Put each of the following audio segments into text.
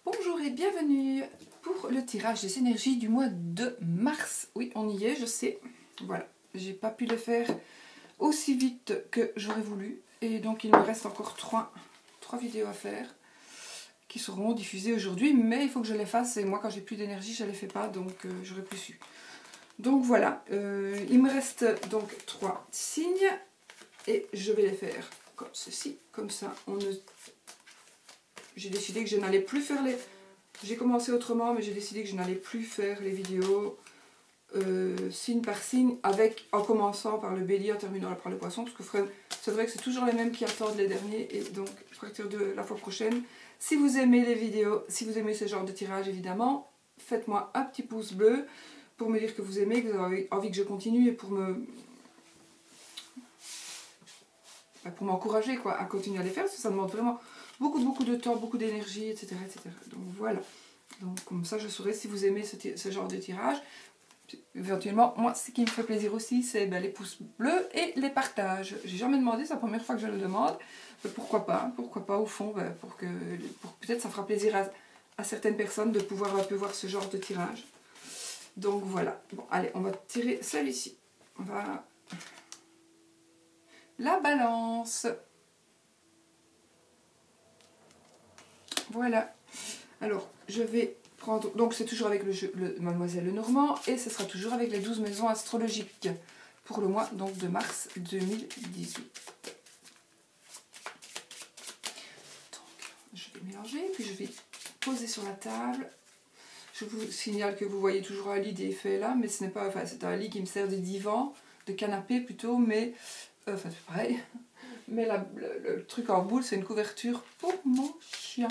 Bonjour et bienvenue pour le tirage des énergies du mois de mars. Oui, on y est, je sais. Voilà, j'ai pas pu le faire aussi vite que j'aurais voulu. Et donc il me reste encore trois vidéos à faire qui seront diffusées aujourd'hui. Mais il faut que je les fasse et moi quand j'ai plus d'énergie je les fais pas, donc j'aurais plus su. Donc voilà, il me reste donc 3 signes et je vais les faire comme ceci. Comme ça, j'ai décidé que je n'allais plus faire les... J'ai commencé autrement, mais j'ai décidé que je n'allais plus faire les vidéos signe par signe, en commençant par le bélier, en terminant par le poisson, parce que c'est vrai que c'est toujours les mêmes qui attendent les derniers, et donc à partir de la fois prochaine, si vous aimez les vidéos, si vous aimez ce genre de tirage évidemment, faites-moi un petit pouce bleu pour me dire que vous aimez, que vous avez envie que je continue, et pour m'encourager quoi, à continuer à les faire, parce que ça demande vraiment beaucoup de temps, beaucoup d'énergie, etc., etc. Donc voilà. Donc comme ça je saurai si vous aimez ce genre de tirage. Éventuellement, moi ce qui me fait plaisir aussi c'est les pouces bleus et les partages. J'ai jamais demandé, c'est la première fois que je le demande. Mais pourquoi pas au fond, pour peut-être ça fera plaisir à certaines personnes de pouvoir un peu voir ce genre de tirage. Donc voilà. Bon allez, on va tirer celui-ci. On va... La balance. Voilà. Alors, je vais prendre... Donc, c'est toujours avec le Mademoiselle Lenormand et ce sera toujours avec les 12 maisons astrologiques pour le mois donc, de mars 2018. Donc, je vais mélanger, puis je vais poser sur la table. Je vous signale que vous voyez toujours un lit défait là, mais ce n'est pas... Enfin, c'est un lit qui me sert de divan, de canapé plutôt, mais... Enfin, c'est pareil. Mais le truc en boule, c'est une couverture pour mon chien.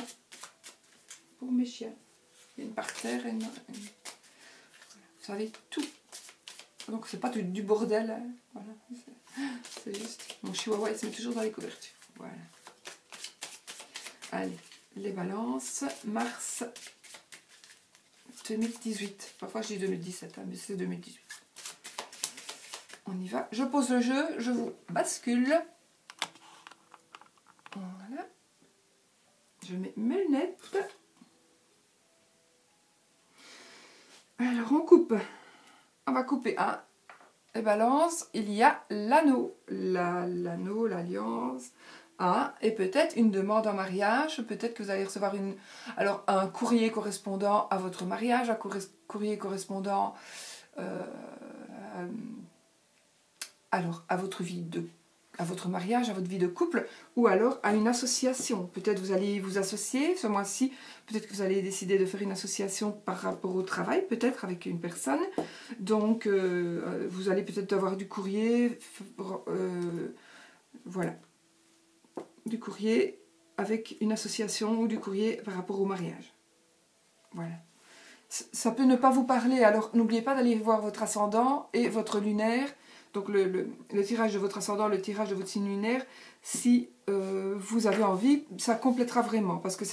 Pour mes chiens. Il y a une parterre et vous savez tout. Donc c'est pas du bordel. Hein. Voilà. C'est juste. Mon chihuahua il se met toujours dans les couvertures. Voilà. Allez, les balances. Mars 2018. Parfois je dis 2017, hein, mais c'est 2018. On y va. Je pose le jeu, je vous bascule. Voilà. Je mets mes lunettes. Alors on coupe. On va couper un. Les balances, il y a l'anneau. L'anneau, l'alliance. Et peut-être une demande en mariage. Peut-être que vous allez recevoir un courrier correspondant à votre mariage, un courrier correspondant à votre vie à votre mariage, à votre vie de couple, ou alors à une association. Peut-être vous allez vous associer ce mois-ci, peut-être que vous allez décider de faire une association par rapport au travail, peut-être avec une personne. Donc, vous allez peut-être avoir du courrier, voilà, du courrier avec une association ou du courrier par rapport au mariage. Voilà. Ça peut ne pas vous parler, alors n'oubliez pas d'aller voir votre ascendant et votre lunaire. Donc le tirage de votre ascendant, le tirage de votre signe lunaire, si vous avez envie, ça complétera vraiment. Parce que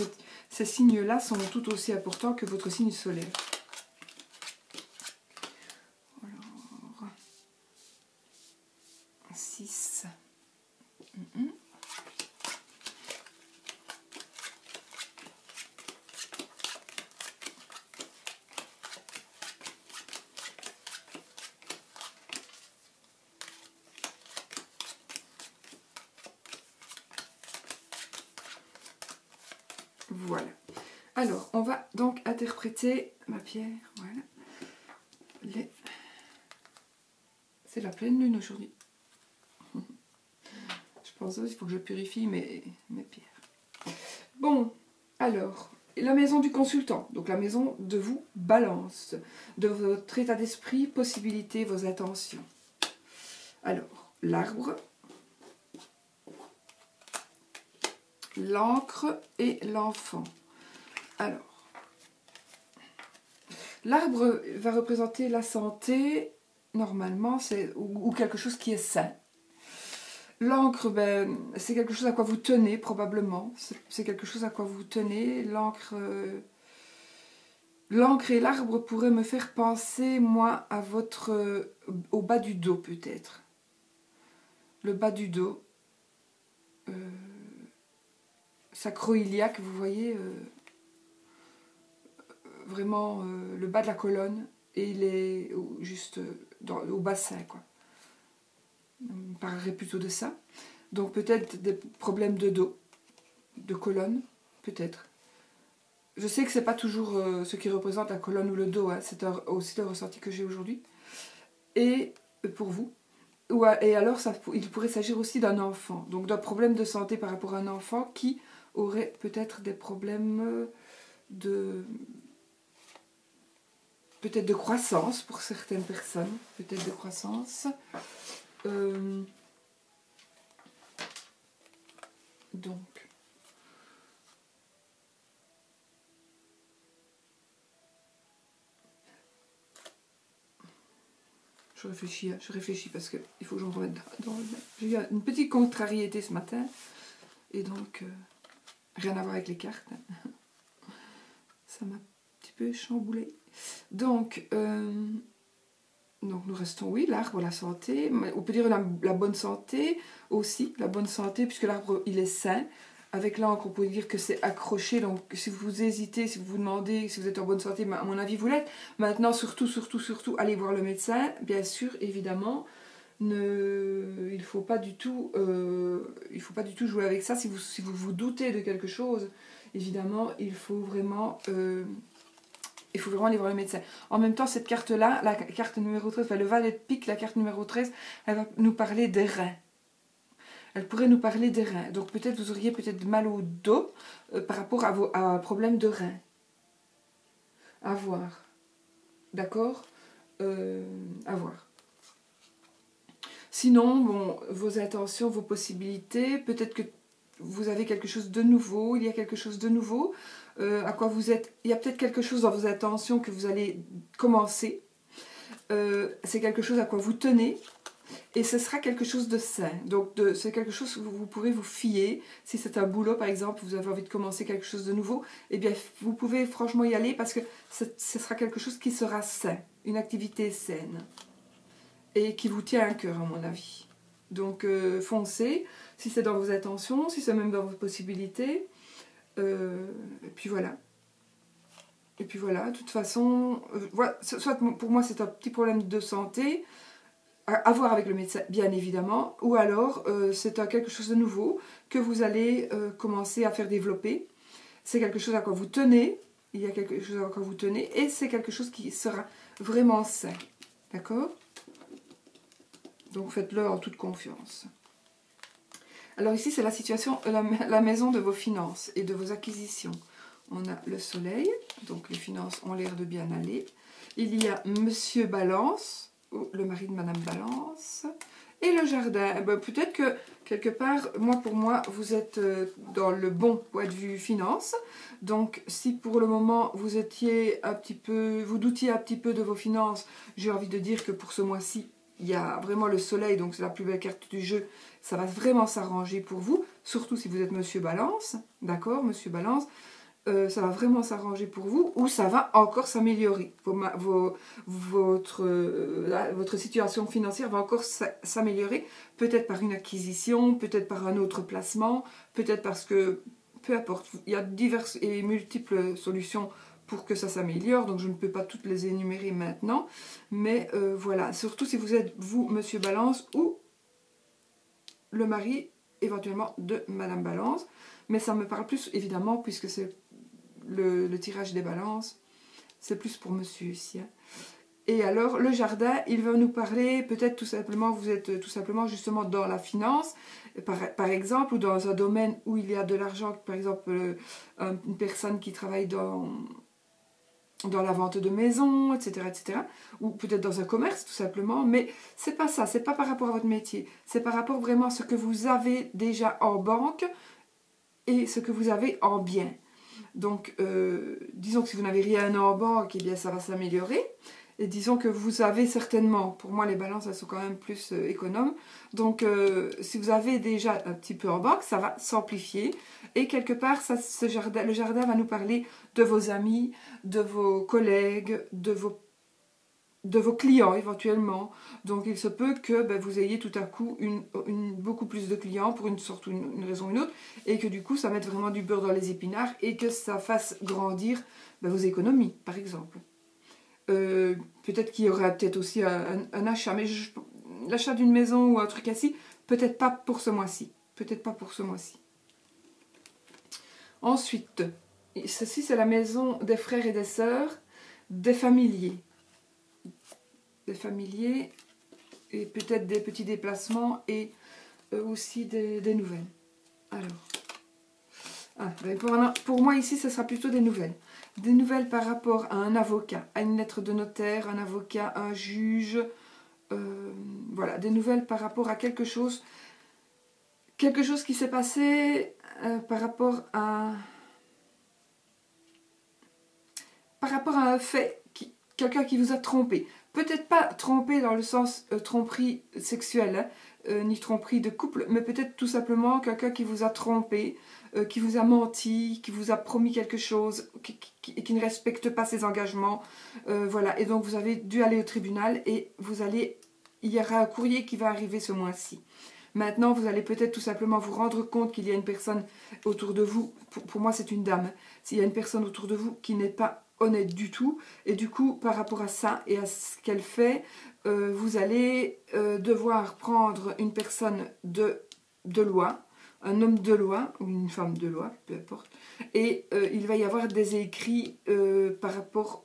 ces signes-là sont tout aussi importants que votre signe solaire. Alors, 6. Voilà. Alors, on va donc interpréter ma pierre. Voilà. C'est la pleine lune aujourd'hui. Je pense qu'il faut que je purifie mes pierres. Bon, alors, la maison du consultant. Donc la maison de vous, balance. De votre état d'esprit, possibilités, vos intentions. Alors, l'arbre, l'encre et l'enfant. Alors, l'arbre va représenter la santé, normalement, ou quelque chose qui est sain. L'encre, c'est quelque chose à quoi vous tenez, probablement. C'est quelque chose à quoi vous tenez. L'encre et l'arbre pourraient me faire penser, moi, au bas du dos, peut-être. Le bas du dos. Sacro-iliaque, vous voyez, vraiment le bas de la colonne et les, juste au bassin, quoi. On parlerait plutôt de ça. Donc peut-être des problèmes de dos, de colonne, peut-être. Je sais que c'est pas toujours ce qui représente la colonne ou le dos, hein. C'est aussi le ressenti que j'ai aujourd'hui. Et pour vous. Et alors, il pourrait s'agir aussi d'un enfant. Donc d'un problème de santé par rapport à un enfant qui aurait peut-être des problèmes peut-être de croissance pour certaines personnes. Peut-être de croissance. Donc. Je réfléchis parce qu'il faut que je me remette dans le... J'ai eu une petite contrariété ce matin. Et donc, rien à voir avec les cartes. Ça m'a un petit peu chamboulé. Donc nous restons, oui, l'arbre, la santé. On peut dire la bonne santé aussi. La bonne santé, puisque l'arbre, il est sain. Avec l'encre, on peut dire que c'est accroché. Donc, si vous hésitez, si vous vous demandez si vous êtes en bonne santé, à mon avis, vous l'êtes. Maintenant, surtout, allez voir le médecin. Bien sûr, évidemment. Il ne faut pas du tout jouer avec ça. Si vous vous doutez de quelque chose, évidemment, il faut vraiment aller voir le médecin. En même temps, cette carte-là, la carte numéro 13, le valet de pique, la carte numéro 13, elle va nous parler des reins. Elle pourrait nous parler des reins. Donc peut-être vous auriez peut-être mal au dos par rapport à un problème de reins. À voir. D'accord, à voir. Sinon, bon, vos intentions, vos possibilités, peut-être que vous avez quelque chose de nouveau, il y a quelque chose de nouveau, à quoi vous êtes... Il y a peut-être quelque chose dans vos intentions que vous allez commencer. C'est quelque chose à quoi vous tenez. Et ce sera quelque chose de sain. Donc c'est quelque chose que vous pourrez vous fier. Si c'est un boulot par exemple, vous avez envie de commencer quelque chose de nouveau, eh bien vous pouvez franchement y aller parce que ce sera quelque chose qui sera sain. Une activité saine. Et qui vous tient à cœur à mon avis. Donc foncez, si c'est dans vos intentions, si c'est même dans vos possibilités. Et puis voilà. Et puis voilà, de toute façon, soit pour moi c'est un petit problème de santé, à voir avec le médecin, bien évidemment, ou alors c'est quelque chose de nouveau que vous allez commencer à faire développer. C'est quelque chose à quoi vous tenez, il y a quelque chose à quoi vous tenez, et c'est quelque chose qui sera vraiment sain. D'accord ? Donc faites-le en toute confiance. Alors ici, c'est la situation, la maison de vos finances et de vos acquisitions. On a le soleil, donc les finances ont l'air de bien aller. Il y a Monsieur Balance, ou le mari de Madame Balance, et le jardin. Eh ben, peut-être que, quelque part, pour moi, vous êtes dans le bon point de vue finance. Donc, si pour le moment, vous doutiez un petit peu de vos finances, j'ai envie de dire que pour ce mois-ci, il y a vraiment le soleil, donc c'est la plus belle carte du jeu. Ça va vraiment s'arranger pour vous, surtout si vous êtes Monsieur Balance. D'accord, Monsieur Balance. Ça va vraiment s'arranger pour vous, ou ça va encore s'améliorer. Votre situation financière va encore s'améliorer, peut-être par une acquisition, peut-être par un autre placement, peut-être parce que, peu importe, il y a diverses et multiples solutions pour que ça s'améliore, donc je ne peux pas toutes les énumérer maintenant, mais voilà, surtout si vous êtes, vous, Monsieur Balance, ou le mari, éventuellement, de Madame Balance, mais ça me parle plus, évidemment, puisque c'est le tirage des balances, c'est plus pour monsieur ici. Hein. Et alors, le jardin, il va nous parler, peut-être tout simplement, vous êtes tout simplement justement dans la finance, par exemple, ou dans un domaine où il y a de l'argent, par exemple, une personne qui travaille dans la vente de maisons, etc., ou peut-être dans un commerce, tout simplement, mais c'est pas ça, c'est pas par rapport à votre métier, c'est par rapport vraiment à ce que vous avez déjà en banque et ce que vous avez en bien. Donc, disons que si vous n'avez rien en banque, eh bien, ça va s'améliorer. Et disons que vous avez certainement, pour moi les balances, elles sont quand même plus économes. Donc, si vous avez déjà un petit peu en banque, ça va s'amplifier. Et quelque part, le jardin va nous parler de vos amis, de vos collègues, de de vos clients éventuellement. Donc il se peut que vous ayez tout à coup beaucoup plus de clients pour une sorte ou une raison ou une autre, et que du coup ça mette vraiment du beurre dans les épinards et que ça fasse grandir vos économies, par exemple. Peut-être qu'il y aura peut-être aussi un achat, mais l'achat d'une maison ou un truc ainsi, peut-être pas pour ce mois-ci. Peut-être pas pour ce mois-ci. Ensuite, ceci c'est la maison des frères et des sœurs, des familiers. Des familiers et peut-être des petits déplacements et aussi des nouvelles. Alors, pour moi ici, ce sera plutôt des nouvelles. Des nouvelles par rapport à un avocat, à une lettre de notaire, un avocat, un juge. Voilà, des nouvelles par rapport à quelque chose qui s'est passé par rapport à un fait, quelqu'un qui vous a trompé. Peut-être pas trompé dans le sens tromperie sexuelle, ni tromperie de couple, mais peut-être tout simplement quelqu'un qui vous a trompé, qui vous a menti, qui vous a promis quelque chose, qui ne respecte pas ses engagements. Voilà, et donc vous avez dû aller au tribunal et il y aura un courrier qui va arriver ce mois-ci. Maintenant, vous allez peut-être tout simplement vous rendre compte qu'il y a une personne autour de vous, pour moi c'est une dame, s'il y a une personne autour de vous qui n'est pas honnête du tout, et du coup par rapport à ça et à ce qu'elle fait, vous allez devoir prendre une personne de loi, un homme de loi ou une femme de loi, peu importe, et il va y avoir des écrits par rapport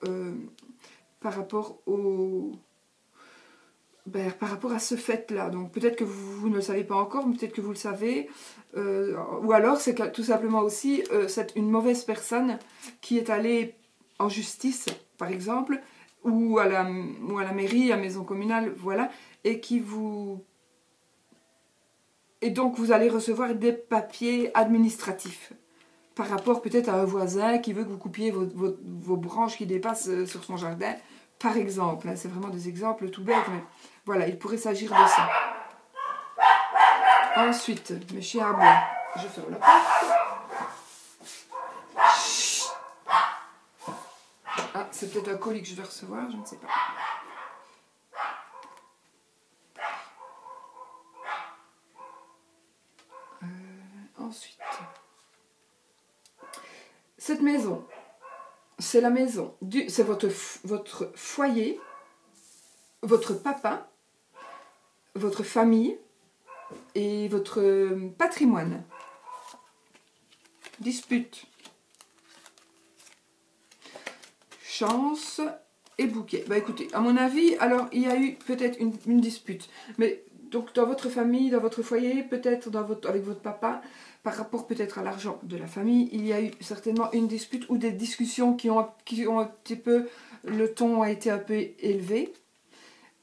à ce fait-là. Donc peut-être que vous ne le savez pas encore, mais peut-être que vous le savez. Ou alors c'est tout simplement aussi c'est une mauvaise personne qui est allée en justice, par exemple, ou à la mairie, à la maison communale, voilà, et donc vous allez recevoir des papiers administratifs par rapport peut-être à un voisin qui veut que vous coupiez vos branches qui dépassent sur son jardin, par exemple. C'est vraiment des exemples tout bêtes, mais voilà, il pourrait s'agir de ça. Ensuite, mes chiens aboient. Je ferme la porte. Ah, c'est peut-être un colis que je vais recevoir, je ne sais pas. Ensuite, cette maison, c'est la maison, c'est votre foyer, votre papa, votre famille et votre patrimoine. Dispute. Chance et bouquet. Écoutez, à mon avis, alors il y a eu peut-être une dispute. Mais donc dans votre famille, dans votre foyer, peut-être avec votre papa, par rapport peut-être à l'argent de la famille, il y a eu certainement une dispute ou des discussions qui ont un petit peu, le ton a été un peu élevé.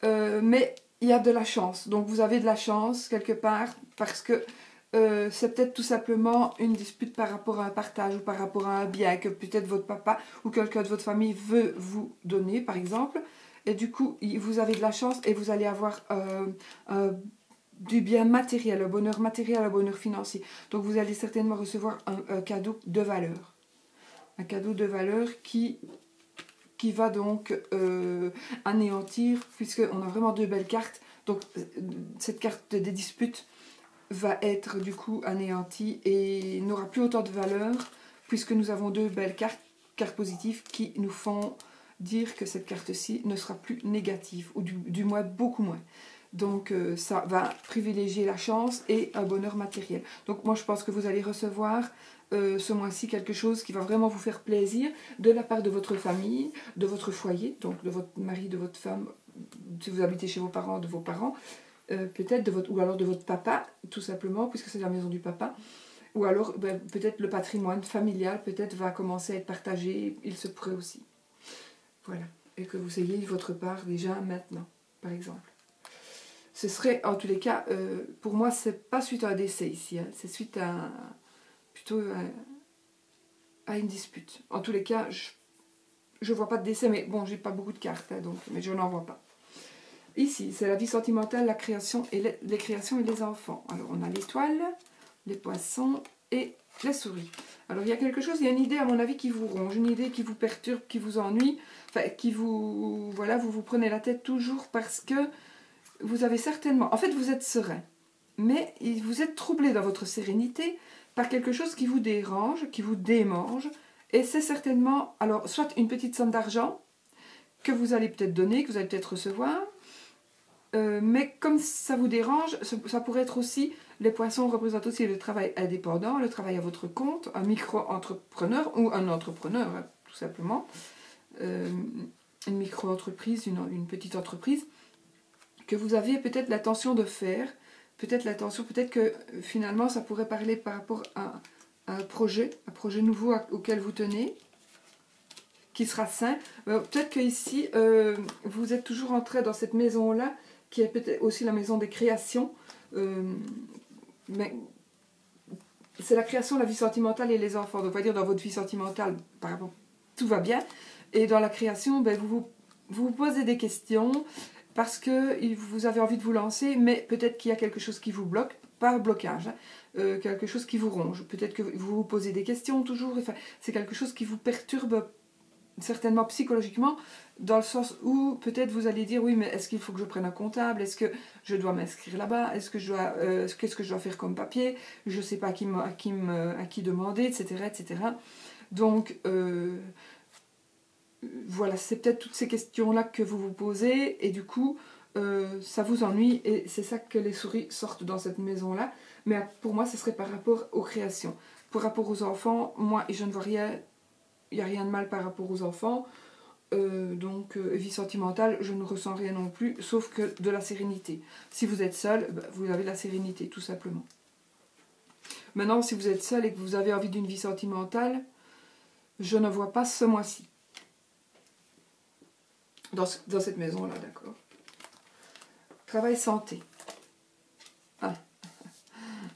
Mais il y a de la chance. Donc vous avez de la chance quelque part parce que c'est peut-être tout simplement une dispute par rapport à un partage ou par rapport à un bien que peut-être votre papa ou quelqu'un de votre famille veut vous donner, par exemple. Et du coup, vous avez de la chance et vous allez avoir du bien matériel, un bonheur matériel, un bonheur financier. Donc vous allez certainement recevoir un cadeau de valeur. Un cadeau de valeur qui va donc anéantir, puisqu'on a vraiment deux belles cartes. Donc cette carte des disputes va être du coup anéantie et n'aura plus autant de valeur, puisque nous avons deux belles cartes positives qui nous font dire que cette carte-ci ne sera plus négative, ou du moins beaucoup moins. Donc ça va privilégier la chance et un bonheur matériel. Donc moi je pense que vous allez recevoir ce mois-ci quelque chose qui va vraiment vous faire plaisir de la part de votre famille, de votre foyer, donc de votre mari, de votre femme, si vous habitez chez vos parents, de vos parents, peut-être ou alors de votre papa, tout simplement, puisque c'est la maison du papa. Ou alors peut-être le patrimoine familial peut-être va commencer à être partagé, il se pourrait aussi. Voilà, et que vous ayez votre part déjà maintenant, par exemple. Ce serait, en tous les cas, pour moi, c'est pas suite à un décès ici, hein, c'est suite plutôt à une dispute. En tous les cas, je vois pas de décès, mais bon, j'ai pas beaucoup de cartes, hein, donc, mais je n'en vois pas. Ici, c'est la vie sentimentale, la création et les créations et les enfants. Alors, on a l'étoile, les poissons et les souris. Alors il y a quelque chose, il y a une idée à mon avis qui vous ronge, une idée qui vous perturbe, qui vous ennuie, enfin qui vous... Voilà, vous prenez la tête toujours parce que vous avez certainement... En fait, vous êtes serein, mais vous êtes troublé dans votre sérénité par quelque chose qui vous dérange, qui vous démange, et c'est certainement, alors, soit une petite somme d'argent que vous allez peut-être donner, que vous allez peut-être recevoir, mais comme ça vous dérange, ça pourrait être aussi, les poissons représentent aussi le travail indépendant, le travail à votre compte, un micro-entrepreneur ou un entrepreneur, hein, tout simplement, une micro-entreprise, une petite entreprise, que vous avez peut-être l'intention de faire, peut-être que finalement ça pourrait parler par rapport à un projet nouveau auquel vous tenez, qui sera sain. Peut-être que ici vous êtes toujours entré dans cette maison-là, qui est peut-être aussi la maison des créations, mais c'est la création, la vie sentimentale et les enfants. Donc on va dire dans votre vie sentimentale, par rapport, tout va bien, et dans la création, ben, vous posez des questions, parce que vous avez envie de vous lancer, mais peut-être qu'il y a quelque chose qui vous bloque, pas un blocage, hein, quelque chose qui vous ronge. Peut-être que vous vous posez des questions toujours, enfin, c'est quelque chose qui vous perturbe certainement psychologiquement, dans le sens où peut-être vous allez dire, oui, mais est-ce qu'il faut que je prenne un comptable? Est-ce que je dois m'inscrire là-bas? Qu'est-ce que je dois faire comme papier? Je ne sais pas à qui demander, etc. etc. Donc, voilà, c'est peut-être toutes ces questions-là que vous vous posez, et du coup, ça vous ennuie, et c'est ça que les souris sortent dans cette maison-là. Mais pour moi, ce serait par rapport aux créations. Par rapport aux enfants, moi, je ne vois rien, il n'y a rien de mal par rapport aux enfants. Donc, vie sentimentale, je ne ressens rien non plus, sauf que de la sérénité. Si vous êtes seul, vous avez la sérénité, tout simplement. Maintenant, si vous êtes seul et que vous avez envie d'une vie sentimentale, je ne vois pas ce mois-ci. Dans cette maison-là, d'accord. Travail santé. Ah.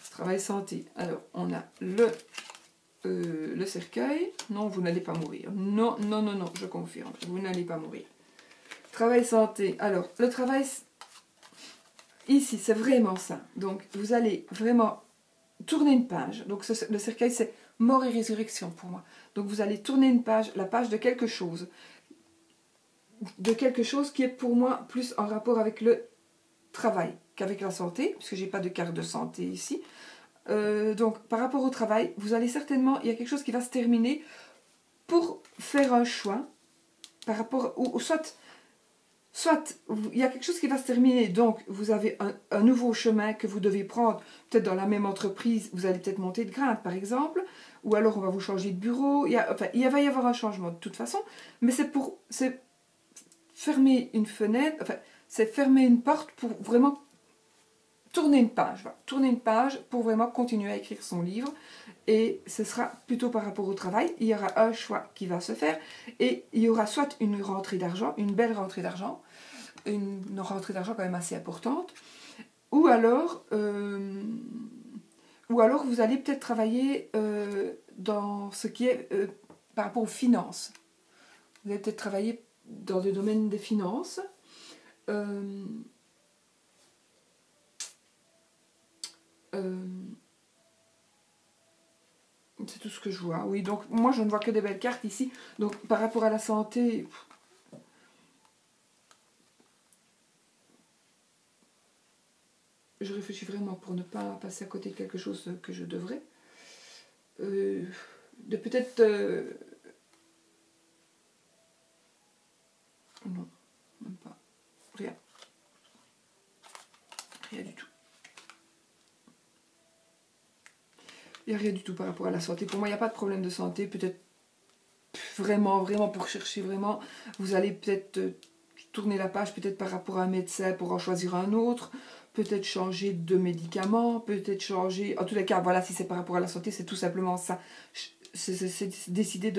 Travail santé. Alors, on a le cercueil. Non, vous n'allez pas mourir. Non, non, non, non, je confirme. Vous n'allez pas mourir. Travail santé. Alors, le travail... Ici, c'est vraiment ça. Donc, vous allez vraiment tourner une page. Donc, le cercueil, c'est mort et résurrection pour moi. Donc, vous allez tourner une page, la page de quelque chose. De quelque chose qui est pour moi plus en rapport avec le travail qu'avec la santé, puisque je n'ai pas de carte de santé ici. Donc, par rapport au travail, vous allez certainement, il y a quelque chose qui va se terminer pour faire un choix par rapport, ou soit il y a quelque chose qui va se terminer, donc vous avez un nouveau chemin que vous devez prendre, peut-être dans la même entreprise, vous allez peut-être monter de grade par exemple, ou alors on va vous changer de bureau, il va y avoir un changement de toute façon, mais c'est fermer une fenêtre, enfin, c'est fermer une porte pour vraiment tourner une page, voilà. Tourner une page pour vraiment continuer à écrire son livre, et ce sera plutôt par rapport au travail, il y aura un choix qui va se faire, et il y aura soit une rentrée d'argent, une belle rentrée d'argent, une rentrée d'argent quand même assez importante, ou alors vous allez peut-être travailler dans ce qui est par rapport aux finances. Vous allez peut-être travailler dans le domaine des finances. C'est tout ce que je vois. Oui, donc moi je ne vois que des belles cartes ici. Donc par rapport à la santé, je réfléchis vraiment pour ne pas passer à côté de quelque chose que je devrais. De peut-être... non, même pas. Rien. Rien du tout. Il n'y a rien du tout par rapport à la santé. Pour moi, il n'y a pas de problème de santé. Peut-être vraiment pour chercher vraiment, vous allez peut-être tourner la page peut-être par rapport à un médecin pour en choisir un autre, peut-être changer de médicament, peut-être changer... En tous les cas, voilà, si c'est par rapport à la santé, c'est tout simplement ça. C'est décider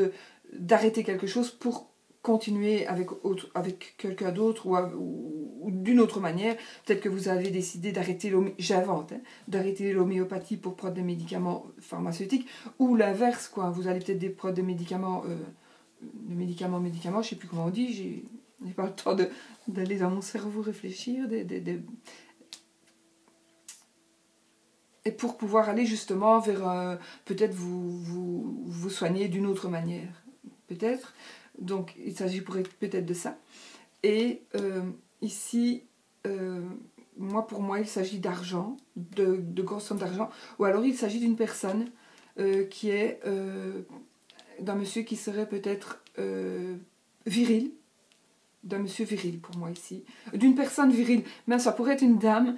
d'arrêter quelque chose pour continuer avec quelqu'un d'autre ou d'une autre manière. Peut-être que vous avez décidé d'arrêter d'arrêter l'homéopathie pour prendre des médicaments pharmaceutiques, ou l'inverse, quoi. Vous allez peut-être prendre des médicaments, je ne sais plus comment on dit, j'ai pas le temps d'aller dans mon cerveau réfléchir, et pour pouvoir aller justement vers, peut-être vous soigner d'une autre manière, peut-être. Donc il s'agit peut-être de ça. Et ici, pour moi, il s'agit d'argent, de grosses sommes d'argent, ou alors il s'agit d'une personne qui est, d'un monsieur qui serait peut-être viril, d'un monsieur viril pour moi ici, d'une personne virile, mais ça pourrait être une dame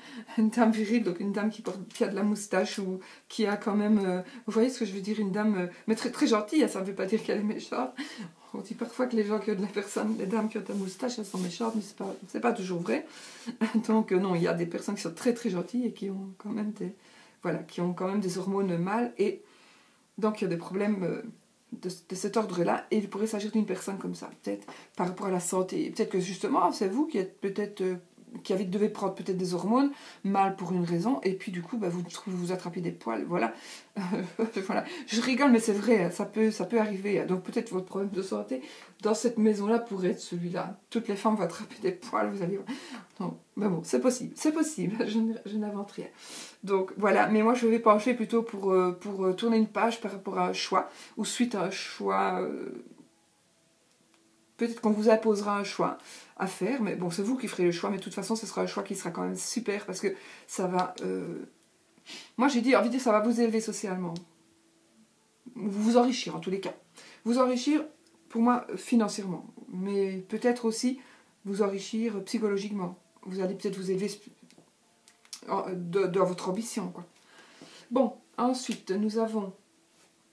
virile, donc une dame qui a de la moustache ou qui a quand même, vous voyez ce que je veux dire, une dame, mais très, très gentille, hein, ça ne veut pas dire qu'elle est méchante. On dit parfois que les gens qui ont de la personne, les dames qui ont de la moustache, elles sont méchantes, mais c'est pas toujours vrai. Donc non, il y a des personnes qui sont très très gentilles et qui ont quand même des hormones mâles, et donc il y a des problèmes de cet ordre-là, et il pourrait s'agir d'une personne comme ça, peut-être par rapport à la santé. Peut-être que justement, c'est vous qui êtes peut-être devez prendre peut-être des hormones, mal pour une raison, et puis du coup, vous attrapez des poils, voilà. Voilà. Je rigole, mais c'est vrai, ça peut arriver. Donc peut-être votre problème de santé dans cette maison-là pourrait être celui-là. Toutes les femmes vont attraper des poils, vous allez voir. Non, mais bon, c'est possible, je n'invente rien. Donc voilà, mais moi je vais pencher plutôt pour tourner une page par rapport à un choix, ou suite à un choix, peut-être qu'on vous imposera un choix à faire, mais bon, c'est vous qui ferez le choix, mais de toute façon, ce sera un choix qui sera quand même super, parce que ça va... moi j'ai envie de dire, ça va vous élever socialement. Vous enrichir en tous les cas. Vous enrichir, pour moi, financièrement, mais peut-être aussi vous enrichir psychologiquement. Vous allez peut-être vous élever dans votre ambition, quoi. Bon, ensuite, nous avons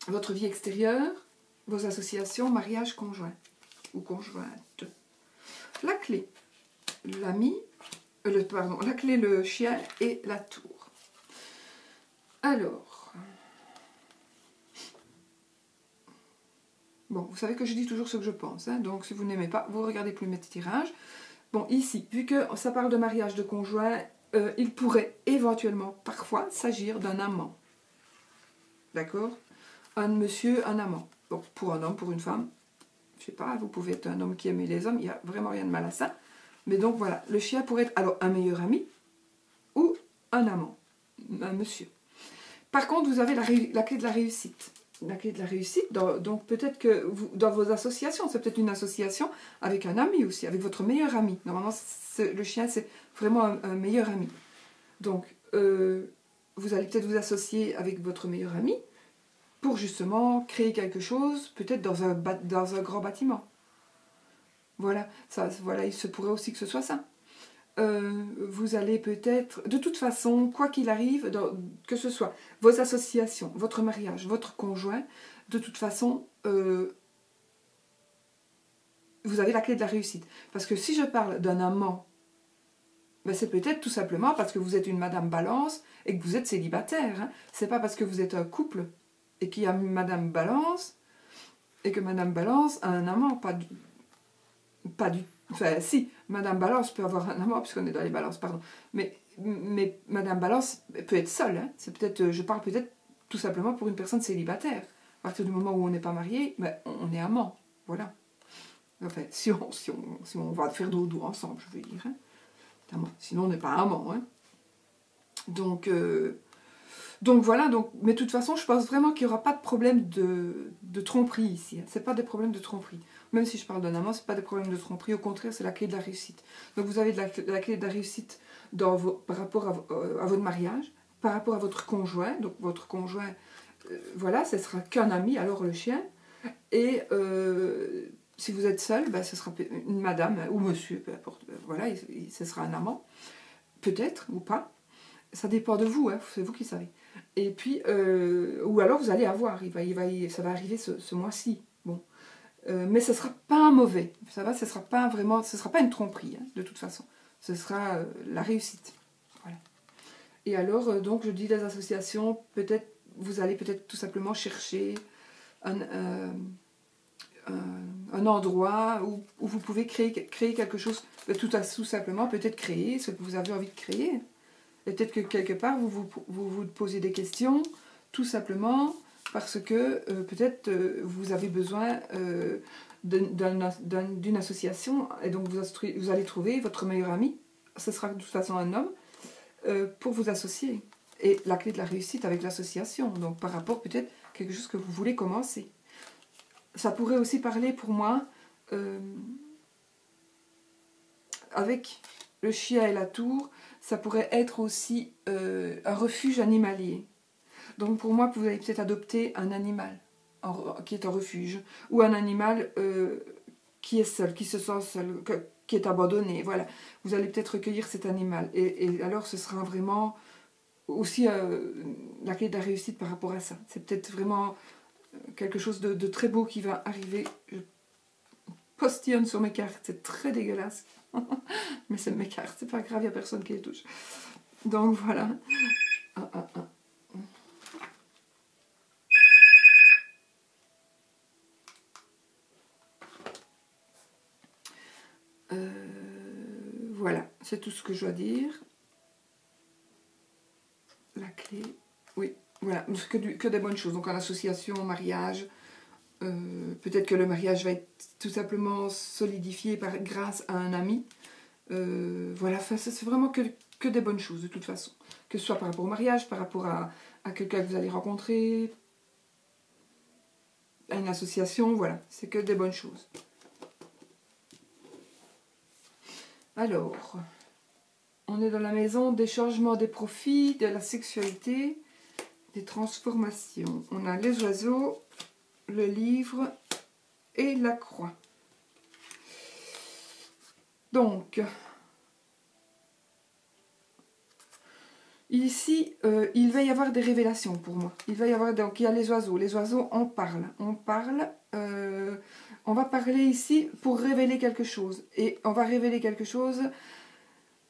votre vie extérieure, vos associations, mariage conjoint ou conjointe. La clé, l'ami, la clé, le chien et la tour. Alors, bon, vous savez que je dis toujours ce que je pense, hein, donc si vous n'aimez pas, vous regardez plus mes tirages. Bon, ici, vu que ça parle de mariage de conjoint, il pourrait éventuellement, parfois, s'agir d'un amant. D'accord? Un monsieur, un amant. Donc, pour un homme, pour une femme, je sais pas, vous pouvez être un homme qui aime les hommes, il n'y a vraiment rien de mal à ça. Mais donc, voilà, le chien pourrait être alors un meilleur ami ou un amant, un monsieur. Par contre, vous avez la clé de la réussite. La clé de la réussite, donc peut-être que dans vos associations, c'est peut-être une association avec un ami aussi, avec votre meilleur ami. Normalement, le chien, c'est vraiment un meilleur ami. Donc, vous allez peut-être vous associer avec votre meilleur ami pour justement créer quelque chose, peut-être dans un grand bâtiment. Voilà, voilà, il se pourrait aussi que ce soit ça. Vous allez peut-être, de toute façon, quoi qu'il arrive, que ce soit vos associations, votre mariage, votre conjoint, de toute façon, vous avez la clé de la réussite. Parce que si je parle d'un amant, ben c'est peut-être tout simplement parce que vous êtes une Madame Balance et que vous êtes célibataire. Hein. C'est pas parce que vous êtes un couple et qu'il y a Madame Balance et que Madame Balance a un amant, pas du... Enfin, si, Madame Balance peut avoir un amant, puisqu'on est dans les balances, pardon. Mais Madame Balance peut être seule. Hein. C'est peut-être, je parle peut-être tout simplement pour une personne célibataire. À partir du moment où on n'est pas marié, ben, on est amant. Voilà. Enfin, si on va faire dodo ensemble, je veux dire. Hein. Sinon, on n'est pas amant. Hein. Donc voilà, mais de toute façon, je pense vraiment qu'il n'y aura pas de problème de tromperie ici. Hein. Ce n'est pas des problèmes de tromperie. Même si je parle d'un amant, ce n'est pas des problèmes de tromperie. Au contraire, c'est la clé de la réussite. Donc vous avez la clé de la réussite par rapport à votre mariage, par rapport à votre conjoint. Donc votre conjoint, voilà, ce sera qu'un ami, alors le chien. Et si vous êtes seul, ben, ce sera une madame ou monsieur, peu importe. Voilà, ce sera un amant. Peut-être ou pas. Ça dépend de vous, hein, c'est vous qui savez. Et puis, ou alors vous allez avoir, ça va arriver ce mois-ci. Bon. Mais ce ne sera pas un mauvais. Ça va, ce ne sera pas une tromperie, hein, de toute façon. Ce sera la réussite. Voilà. Et alors, donc, je dis les associations, peut-être, vous allez peut-être tout simplement chercher un endroit où vous pouvez créer quelque chose, tout simplement, peut-être créer ce que vous avez envie de créer. Et peut-être que quelque part, vous posez des questions, tout simplement, parce que peut-être vous avez besoin d'une association, et donc vous allez trouver votre meilleur ami, ce sera de toute façon un homme, pour vous associer. Et la clé de la réussite avec l'association, donc par rapport peut-être à quelque chose que vous voulez commencer. Ça pourrait aussi parler pour moi, avec le chien et la tour, ça pourrait être aussi un refuge animalier. Donc pour moi, vous allez peut-être adopter un animal qui est un refuge, ou un animal qui est seul, qui se sent seul, qui est abandonné. Voilà, vous allez peut-être recueillir cet animal. Et alors ce sera vraiment aussi la clé de la réussite par rapport à ça. C'est peut-être vraiment quelque chose de très beau qui va arriver. Je postillonne sur mes cartes, c'est très dégueulasse. Mais c'est mes cartes, c'est pas grave, il n'y a personne qui les touche. Donc voilà. Ah, ah, ah. Voilà, c'est tout ce que je dois dire. La clé, oui, voilà, que des bonnes choses. Donc en association, en mariage, peut-être que le mariage va être tout simplement solidifié grâce à un ami. Voilà, c'est vraiment que des bonnes choses de toute façon. Que ce soit par rapport au mariage, par rapport à quelqu'un que vous allez rencontrer, à une association, voilà, c'est que des bonnes choses. Alors, on est dans la maison des changements, des profits, de la sexualité, des transformations. On a les oiseaux, le livre et la croix. Donc, ici, il va y avoir des révélations pour moi. Il va y avoir, donc il y a les oiseaux. Les oiseaux, on parle. On va parler ici pour révéler quelque chose. Et on va révéler quelque chose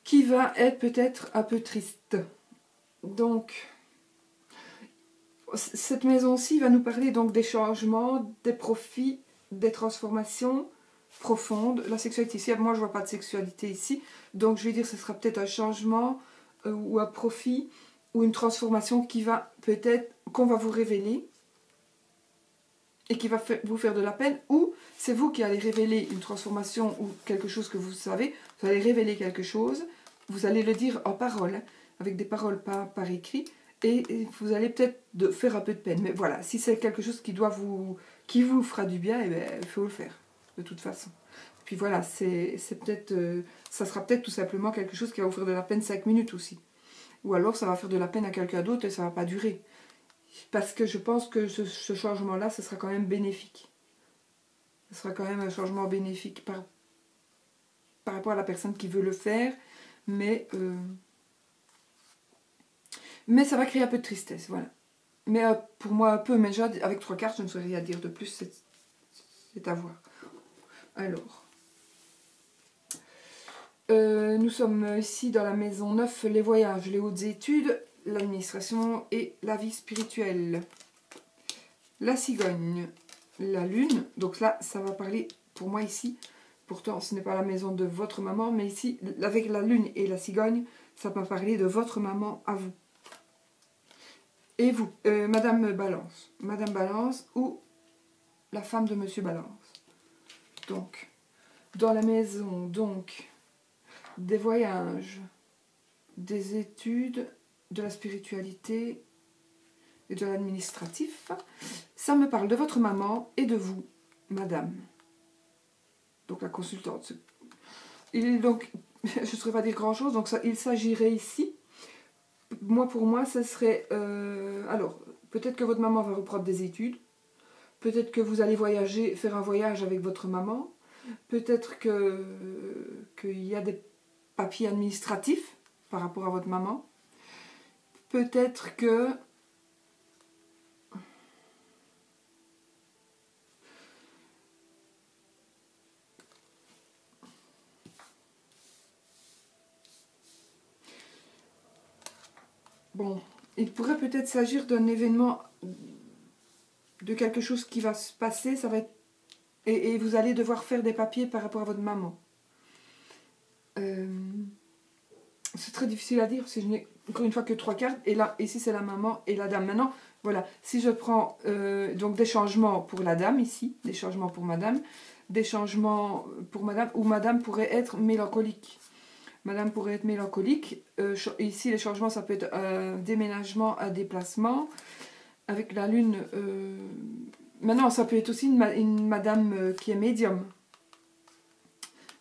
qui va être peut-être un peu triste. Donc, cette maison-ci va nous parler donc des changements, des profits, des transformations profondes. La sexualité ici, moi je ne vois pas de sexualité ici, donc je vais dire que ce sera peut-être un changement ou un profit ou une transformation qui va peut-être, qu'on va vous révéler et qui va vous faire de la peine, ou c'est vous qui allez révéler une transformation ou quelque chose que vous savez, vous allez révéler quelque chose, vous allez le dire en parole, avec des paroles pas par écrit, et vous allez peut-être faire un peu de peine. Mais voilà, si c'est quelque chose qui vous fera du bien, eh bien, il faut le faire, de toute façon. Puis voilà, c'est peut-être, ça sera peut-être tout simplement quelque chose qui va vous faire de la peine 5 minutes aussi. Ou alors ça va faire de la peine à quelqu'un d'autre et ça ne va pas durer. Parce que je pense que ce changement-là, ce sera quand même bénéfique. Ce sera quand même un changement bénéfique par rapport à la personne qui veut le faire. Mais ça va créer un peu de tristesse, voilà. Mais pour moi un peu, mais déjà avec 3 cartes, je ne saurais rien dire de plus, c'est à voir. Alors, nous sommes ici dans la maison 9, les voyages, les hautes études, l'administration et la vie spirituelle. La cigogne, la lune, donc là, ça va parler pour moi ici, pourtant ce n'est pas la maison de votre maman, mais ici, avec la lune et la cigogne, ça va parler de votre maman à vous. Et vous, Madame Balance ou la femme de Monsieur Balance. Donc, dans la maison, donc, des voyages, des études, de la spiritualité et de l'administratif, ça me parle de votre maman et de vous, Madame. Donc la consultante. Donc, je ne saurais pas dire grand-chose, donc ça, il s'agirait ici. Pour moi, ça serait... alors, peut-être que votre maman va reprendre des études. Peut-être que vous allez voyager, faire un voyage avec votre maman. Peut-être qu'il y a des papiers administratifs par rapport à votre maman. Peut-être que... Bon, il pourrait peut-être s'agir d'un événement, de quelque chose qui va se passer, ça va être... Et vous allez devoir faire des papiers par rapport à votre maman. C'est très difficile à dire, parce que je n'ai encore une fois que 3 cartes, et là, ici c'est la maman et la dame. Maintenant, voilà, si je prends donc des changements pour la dame ici, des changements pour madame, des changements pour madame, où madame pourrait être mélancolique. Madame pourrait être mélancolique. Ici, les changements, ça peut être un déménagement, un déplacement. Avec la lune... Maintenant, ça peut être aussi une madame qui est médium.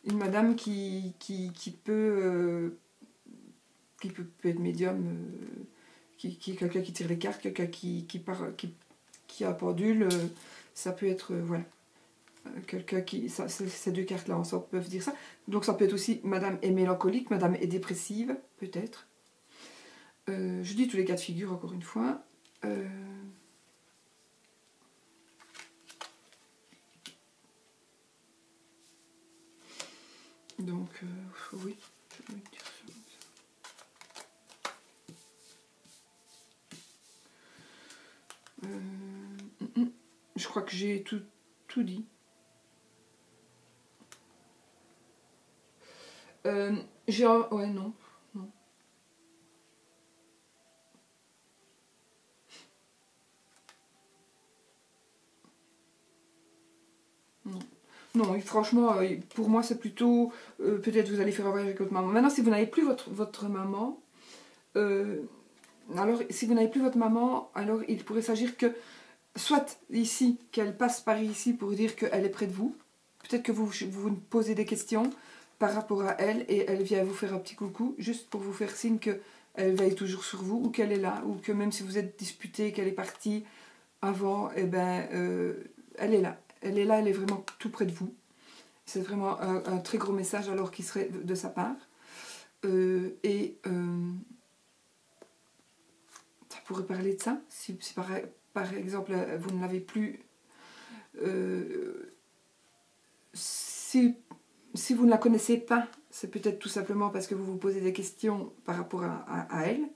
Une madame qui peut être médium, qui est quelqu'un qui tire les cartes, quelqu'un qui a un pendule. Ça peut être... voilà. Quelqu'un qui... ces deux cartes-là ensemble peuvent dire ça. Donc ça peut être aussi madame est mélancolique, madame est dépressive, peut-être. Je dis tous les cas de figure, encore une fois. Donc, oui, je vais dire ça. Je crois que j'ai tout dit. Ouais, non. Non, franchement, pour moi, c'est plutôt... peut-être vous allez faire un voyage avec votre maman. Maintenant, si vous n'avez plus votre maman... alors, si vous n'avez plus votre maman, alors il pourrait s'agir que... Soit ici, qu'elle passe par ici pour dire qu'elle est près de vous. Peut-être que vous posez des questions par rapport à elle et elle vient vous faire un petit coucou, juste pour vous faire signe qu'elle veille toujours sur vous ou qu'elle est là. Ou que même si vous êtes disputé, qu'elle est partie avant, eh ben, elle est là. Elle est là, elle est vraiment tout près de vous. C'est vraiment un très gros message alors qui serait de sa part. Ça pourrait parler de ça. Si par exemple vous ne l'avez plus... si vous ne la connaissez pas, c'est peut-être tout simplement parce que vous vous posez des questions par rapport à elle.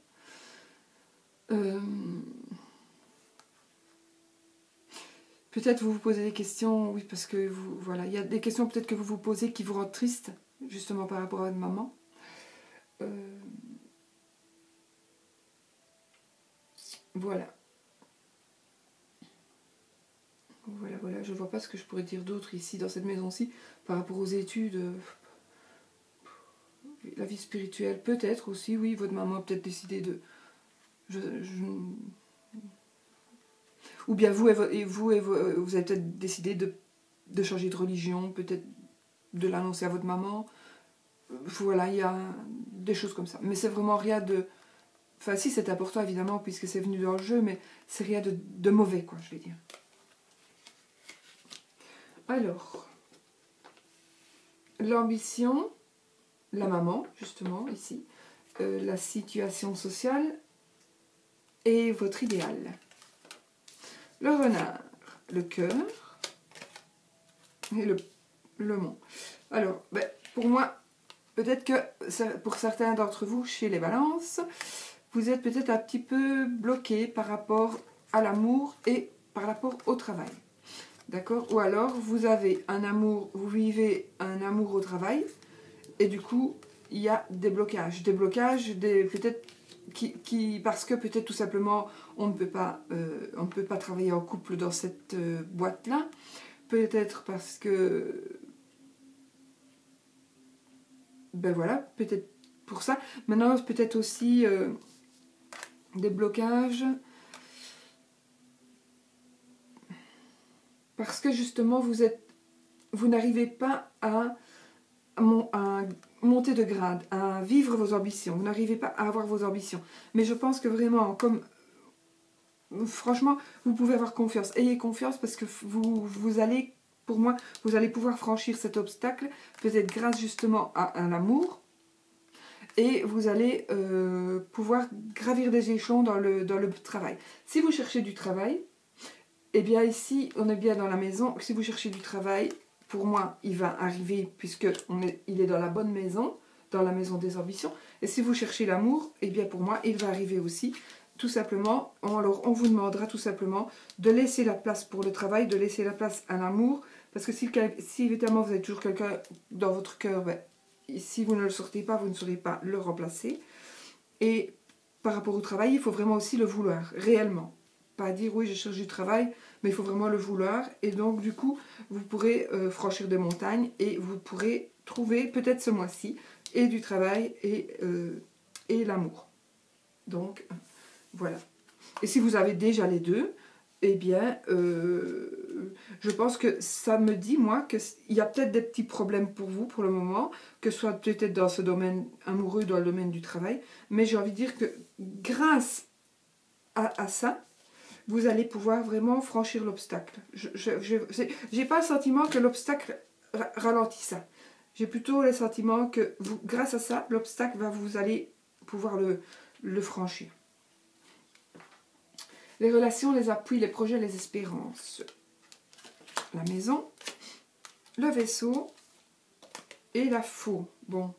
Peut-être vous vous posez des questions, oui, parce que voilà, il y a des questions peut-être que vous vous posez qui vous rendent triste, justement par rapport à votre maman. Voilà. Voilà, je vois pas ce que je pourrais dire d'autre ici, dans cette maison-ci, par rapport aux études. La vie spirituelle, peut-être aussi, oui, votre maman a peut-être décidé de... Ou bien vous avez peut-être décidé de changer de religion, peut-être de l'annoncer à votre maman. Voilà, il y a des choses comme ça. Mais c'est vraiment rien de... Enfin, si, c'est important, évidemment, puisque c'est venu dans le jeu, mais c'est rien de mauvais, quoi, je vais dire. Alors, l'ambition, la maman, justement, ici, la situation sociale et votre idéal. Le renard, le cœur et le mont. Alors, pour moi, peut-être que pour certains d'entre vous, chez les balances, vous êtes peut-être un petit peu bloqué par rapport à l'amour et par rapport au travail. D'accord? Ou alors, vous avez un amour, vous vivez un amour au travail, et du coup, il y a des blocages. Des blocages, peut-être parce que peut-être tout simplement, on ne peut pas travailler en couple dans cette boîte-là. Peut-être parce que... Ben voilà, peut-être pour ça. Maintenant, peut-être aussi des blocages... Parce que justement, vous n'arrivez pas à monter de grade, à vivre vos ambitions. Vous n'arrivez pas à avoir vos ambitions. Mais je pense que vraiment, franchement, vous pouvez avoir confiance. Ayez confiance parce que vous allez, pour moi, vous allez pouvoir franchir cet obstacle, peut-être grâce justement à l'amour. Et vous allez pouvoir gravir des échelons dans le travail. Si vous cherchez du travail, eh bien ici, on est bien dans la maison. Si vous cherchez du travail, pour moi, il va arriver puisqu'il est dans la bonne maison, dans la maison des ambitions. Et si vous cherchez l'amour, eh bien pour moi, il va arriver aussi. Tout simplement, alors on vous demandera tout simplement de laisser la place pour le travail, de laisser la place à l'amour. Parce que si évidemment vous avez toujours quelqu'un dans votre cœur, si vous ne le sortez pas, vous ne saurez pas le remplacer. Et par rapport au travail, il faut vraiment aussi le vouloir, réellement. Pas dire oui, je cherche du travail, mais il faut vraiment le vouloir. Et donc, du coup, vous pourrez franchir des montagnes et vous pourrez trouver, peut-être ce mois-ci, et du travail et l'amour. Donc, voilà. Et si vous avez déjà les deux, eh bien, je pense que ça me dit, moi, qu'il y a peut-être des petits problèmes pour vous pour le moment, que ce soit peut-être dans ce domaine amoureux, dans le domaine du travail, mais j'ai envie de dire que grâce à ça, vous allez pouvoir vraiment franchir l'obstacle. J'ai pas le sentiment que l'obstacle ralentit ça. J'ai plutôt le sentiment que vous, grâce à ça, l'obstacle vous allez pouvoir le franchir. Les relations, les appuis, les projets, les espérances. La maison, le vaisseau et la faux. Bon,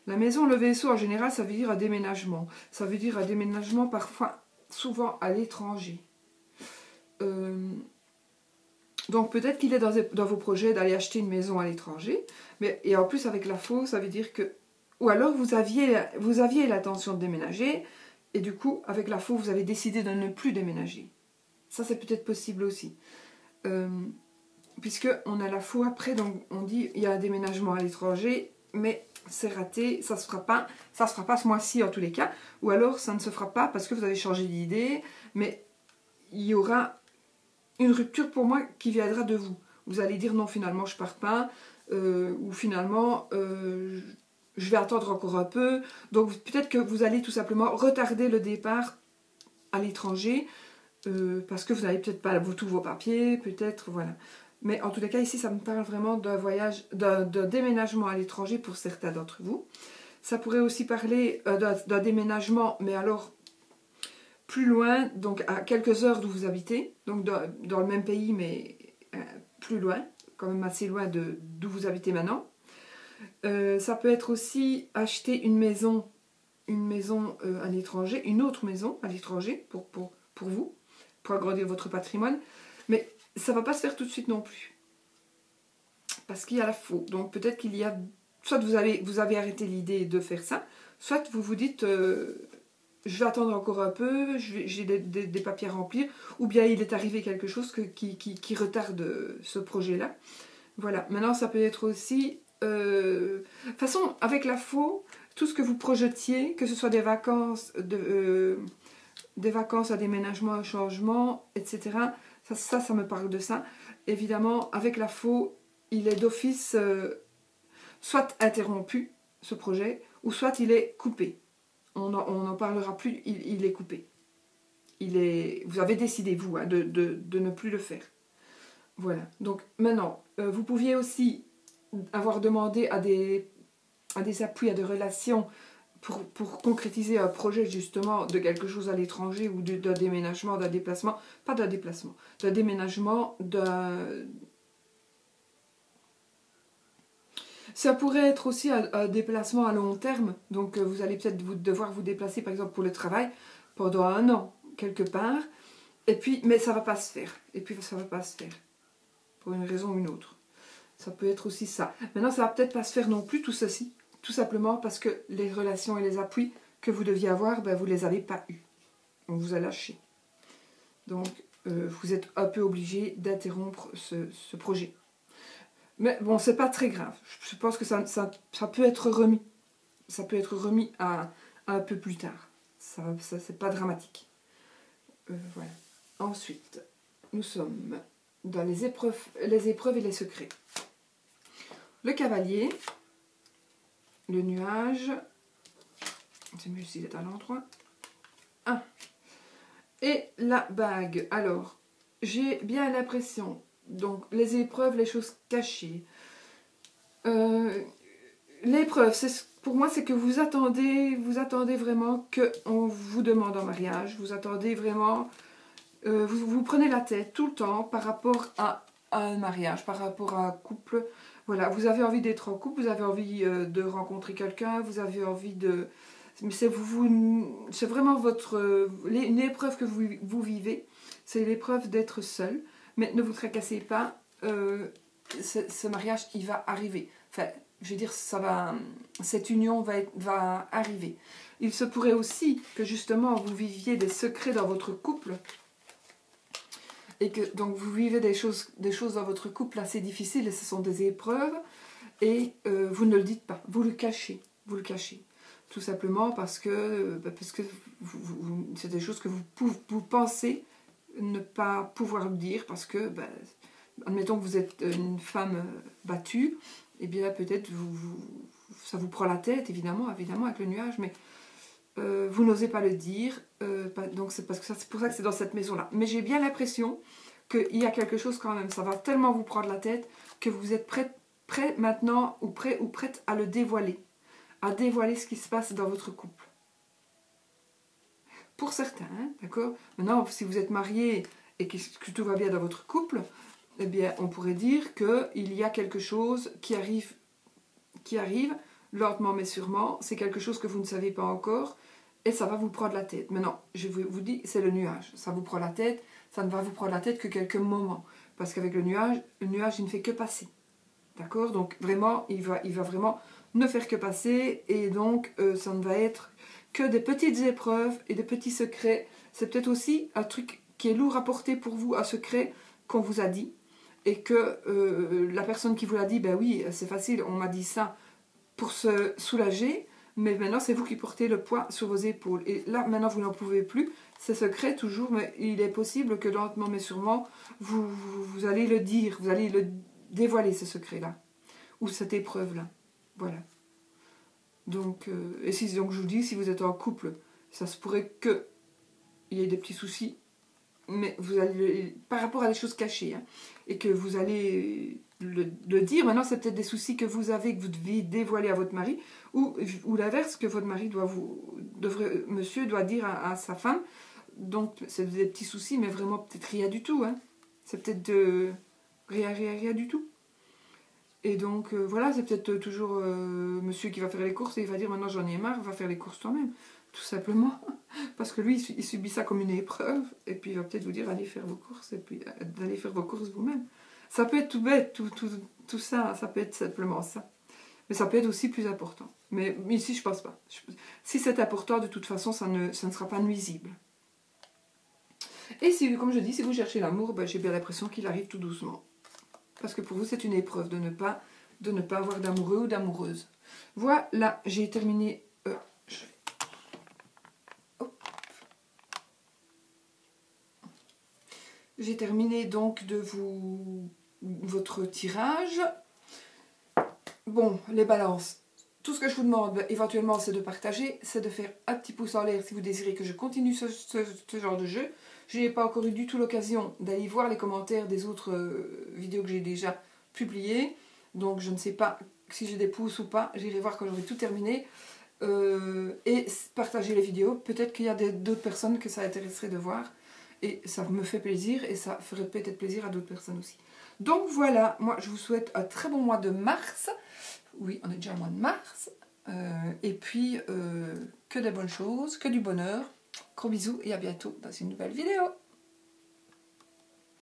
la maison, le vaisseau, en général, ça veut dire un déménagement. Ça veut dire un déménagement parfois, souvent à l'étranger. Donc peut-être qu'il est dans vos projets d'aller acheter une maison à l'étranger. Et en plus, avec la faux, ça veut dire que... Ou alors, vous aviez l'intention de déménager. Et du coup, avec la faux, vous avez décidé de ne plus déménager. Ça, c'est peut-être possible aussi. Puisque on a la faux après, donc on dit il y a un déménagement à l'étranger, mais c'est raté, ça se fera pas ce mois-ci en tous les cas. Ou alors, ça ne se fera pas parce que vous avez changé d'idée, mais il y aura une rupture pour moi qui viendra de vous. Vous allez dire non, finalement, je pars pas, ou finalement... je vais attendre encore un peu. Donc peut-être que vous allez tout simplement retarder le départ à l'étranger parce que vous n'avez peut-être pas tous vos papiers, peut-être, voilà. Mais en tous les cas, ici, ça me parle vraiment d'un voyage, d'un déménagement à l'étranger pour certains d'entre vous. Ça pourrait aussi parler d'un déménagement, mais alors plus loin, donc à quelques heures d'où vous habitez, donc dans le même pays, mais plus loin, quand même assez loin d'où vous habitez maintenant. Ça peut être aussi acheter une maison à l'étranger, une autre maison à l'étranger pour vous, pour agrandir votre patrimoine. Mais ça ne va pas se faire tout de suite non plus. Parce qu'il y a la faux. Donc peut-être qu'il y a... Soit vous avez arrêté l'idée de faire ça, soit vous vous dites je vais attendre encore un peu, j'ai des papiers à remplir, ou bien il est arrivé quelque chose qui retarde ce projet-là. Voilà. Maintenant, ça peut être aussi... de toute façon, avec la faux, tout ce que vous projetiez, que ce soit des vacances, des vacances, un déménagement, un changement, etc. Ça me parle de ça. Évidemment, avec la faux, il est d'office soit interrompu, ce projet, ou soit il est coupé. On n'en parlera plus, il est coupé. Vous avez décidé, vous, hein, de ne plus le faire. Voilà. Donc, maintenant, vous pouviez aussi avoir demandé à des appuis, à des relations pour concrétiser un projet justement de quelque chose à l'étranger ou d'un déménagement, d'un déplacement, pas d'un déplacement, d'un déménagement, ça pourrait être aussi un déplacement à long terme, donc vous allez peut-être devoir vous déplacer par exemple pour le travail pendant 1 an, quelque part, et puis, mais ça ne va pas se faire, et puis ça ne va pas se faire, pour une raison ou une autre. Ça peut être aussi ça. Maintenant, ça ne va peut-être pas se faire non plus tout ceci, tout simplement parce que les relations et les appuis que vous deviez avoir, ben, vous ne les avez pas eus. On vous a lâché. Donc, vous êtes un peu obligé d'interrompre ce projet. Mais bon, c'est pas très grave. Je pense que ça peut être remis. Ça peut être remis à un peu plus tard. Ça c'est pas dramatique. Voilà. Ensuite, nous sommes dans les épreuves et les secrets. Le cavalier, le nuage, c'est mieux s'il est à l'endroit. Ah. Et la bague. Alors, j'ai bien l'impression, donc les épreuves, les choses cachées. L'épreuve, pour moi, c'est que vous attendez vraiment qu'on vous demande en mariage. Vous attendez vraiment, vous prenez la tête tout le temps par rapport à un mariage, par rapport à un couple. Voilà, vous avez envie d'être en couple, vous avez envie de rencontrer quelqu'un, vous avez envie de... C'est vraiment une épreuve que vous vivez, c'est l'épreuve d'être seul. Mais ne vous tracassez pas, ce mariage, il va arriver. Enfin, je veux dire, cette union va arriver. Il se pourrait aussi que justement vous viviez des secrets dans votre couple et que donc vous vivez des choses dans votre couple assez difficiles et ce sont des épreuves et vous ne le dites pas, vous le cachez, tout simplement parce que c'est des choses que vous pensez ne pas pouvoir le dire parce que, admettons que vous êtes une femme battue, et bien peut-être ça vous prend la tête, évidemment avec le nuage, mais vous n'osez pas le dire, donc c'est pour ça que c'est dans cette maison-là. Mais j'ai bien l'impression qu'il y a quelque chose quand même, ça va tellement vous prendre la tête que vous êtes prêt maintenant, ou prête à le dévoiler, à dévoiler ce qui se passe dans votre couple. Pour certains, hein, d'accord. Maintenant, si vous êtes marié et que tout va bien dans votre couple, eh bien, on pourrait dire qu'il y a quelque chose qui arrive lentement mais sûrement. C'est quelque chose que vous ne savez pas encore et ça va vous prendre la tête. Maintenant, je vous dis, c'est le nuage. Ça vous prend la tête, ça ne va vous prendre la tête que quelques moments. Parce qu'avec le nuage, il ne fait que passer. D'accord? Donc, vraiment, il va vraiment ne faire que passer et donc, ça ne va être que des petites épreuves et des petits secrets. C'est peut-être aussi un truc qui est lourd à porter pour vous, un secret qu'on vous a dit et que la personne qui vous l'a dit, ben oui, c'est facile, on m'a dit ça pour se soulager, mais maintenant c'est vous qui portez le poids sur vos épaules. Et là, maintenant, vous n'en pouvez plus. C'est secret toujours, mais il est possible que lentement mais sûrement, vous allez le dire, vous allez le dévoiler, ce secret-là, ou cette épreuve-là. Voilà. Donc, donc je vous dis, si vous êtes en couple, ça se pourrait qu'il y ait des petits soucis, mais vous allez, par rapport à des choses cachées, hein, et que vous allez le dire. Maintenant, c'est peut-être des soucis que vous avez, que vous devez dévoiler à votre mari, ou l'inverse, que votre mari monsieur doit dire à sa femme. Donc, c'est des petits soucis, mais vraiment peut-être rien du tout. Hein. C'est peut-être rien du tout. Et donc, voilà, c'est peut-être toujours monsieur qui va faire les courses et il va dire maintenant j'en ai marre, va faire les courses toi-même, tout simplement. Parce que lui, il subit ça comme une épreuve et puis il va peut-être vous dire allez faire vos courses et puis d'aller faire vos courses vous-même. Ça peut être tout bête, tout ça, ça peut être simplement ça. Mais ça peut être aussi plus important. Mais ici, je pense pas. Si c'est important, de toute façon, ça ne sera pas nuisible. Et si, comme je dis, si vous cherchez l'amour, j'ai bien l'impression qu'il arrive tout doucement. Parce que pour vous, c'est une épreuve de ne pas avoir d'amoureux ou d'amoureuse. Voilà, j'ai terminé. J'ai terminé donc de votre tirage. Bon, les balances. Tout ce que je vous demande éventuellement, c'est de partager, c'est de faire un petit pouce en l'air si vous désirez que je continue ce genre de jeu. Je n'ai pas encore eu du tout l'occasion d'aller voir les commentaires des autres vidéos que j'ai déjà publiées. Donc je ne sais pas si j'ai des pouces ou pas. J'irai voir quand j'aurai tout terminé. Et partager les vidéos. Peut-être qu'il y a d'autres personnes que ça intéresserait de voir. Et ça me fait plaisir et ça ferait peut-être plaisir à d'autres personnes aussi. Donc voilà, moi je vous souhaite un très bon mois de mars. Oui, on est déjà au mois de mars. Et puis, que des bonnes choses, que du bonheur. Gros bisous et à bientôt dans une nouvelle vidéo.